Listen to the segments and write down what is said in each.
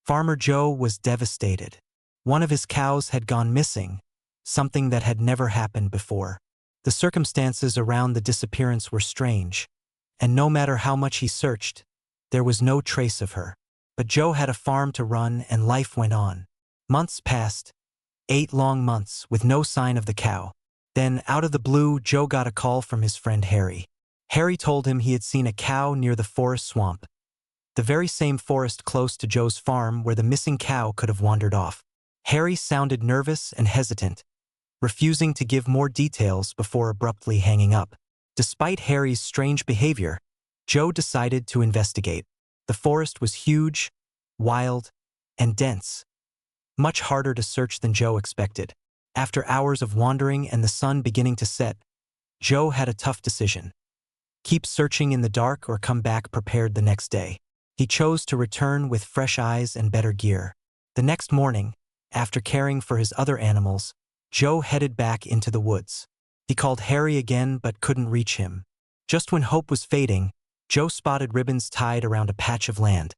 Farmer Joe was devastated. One of his cows had gone missing, something that had never happened before. The circumstances around the disappearance were strange, and no matter how much he searched, there was no trace of her. But Joe had a farm to run and life went on. Months passed, 8 long months, with no sign of the cow. Then, out of the blue, Joe got a call from his friend Harry. Harry told him he had seen a cow near the forest swamp, the very same forest close to Joe's farm where the missing cow could have wandered off. Harry sounded nervous and hesitant, refusing to give more details before abruptly hanging up. Despite Harry's strange behavior, Joe decided to investigate. The forest was huge, wild, and dense, much harder to search than Joe expected. After hours of wandering and the sun beginning to set, Joe had a tough decision: keep searching in the dark or come back prepared the next day. He chose to return with fresh eyes and better gear. The next morning, after caring for his other animals, Joe headed back into the woods. He called Harry again but couldn't reach him. Just when hope was fading, Joe spotted ribbons tied around a patch of land,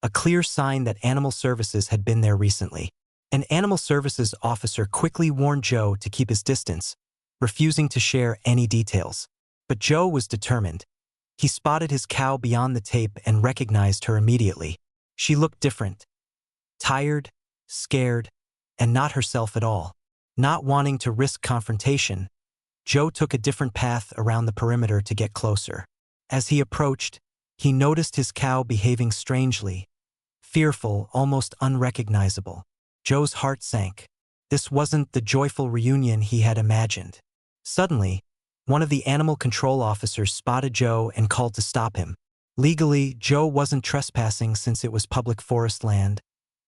a clear sign that Animal Services had been there recently. An Animal Services officer quickly warned Joe to keep his distance, refusing to share any details. But Joe was determined. He spotted his cow beyond the tape and recognized her immediately. She looked different, tired, scared, and not herself at all. Not wanting to risk confrontation, Joe took a different path around the perimeter to get closer. As he approached, he noticed his cow behaving strangely, fearful, almost unrecognizable. Joe's heart sank. This wasn't the joyful reunion he had imagined. Suddenly, one of the animal control officers spotted Joe and called to stop him. Legally, Joe wasn't trespassing since it was public forest land,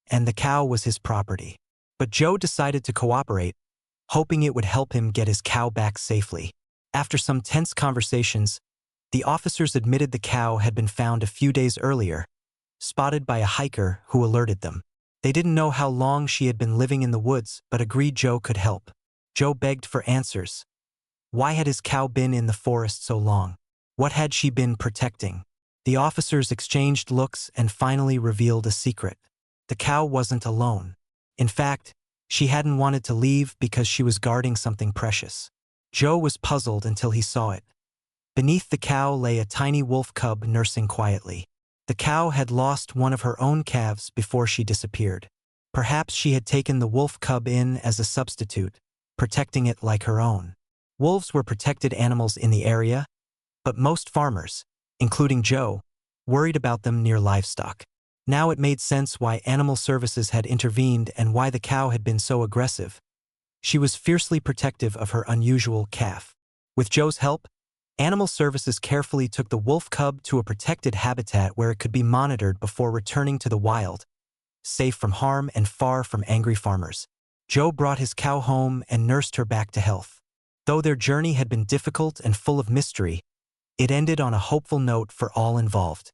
and the cow was his property. But Joe decided to cooperate, hoping it would help him get his cow back safely. After some tense conversations, the officers admitted the cow had been found a few days earlier, spotted by a hiker who alerted them. They didn't know how long she had been living in the woods, but agreed Joe could help. Joe begged for answers. Why had his cow been in the forest so long? What had she been protecting? The officers exchanged looks and finally revealed a secret. The cow wasn't alone. In fact, she hadn't wanted to leave because she was guarding something precious. Joe was puzzled until he saw it. Beneath the cow lay a tiny wolf cub nursing quietly. The cow had lost one of her own calves before she disappeared. Perhaps she had taken the wolf cub in as a substitute, protecting it like her own. Wolves were protected animals in the area, but most farmers, including Joe, worried about them near livestock. Now it made sense why Animal Services had intervened and why the cow had been so aggressive. She was fiercely protective of her unusual calf. With Joe's help, Animal Services carefully took the wolf cub to a protected habitat where it could be monitored before returning to the wild, safe from harm and far from angry farmers. Joe brought his cow home and nursed her back to health. Though their journey had been difficult and full of mystery, it ended on a hopeful note for all involved.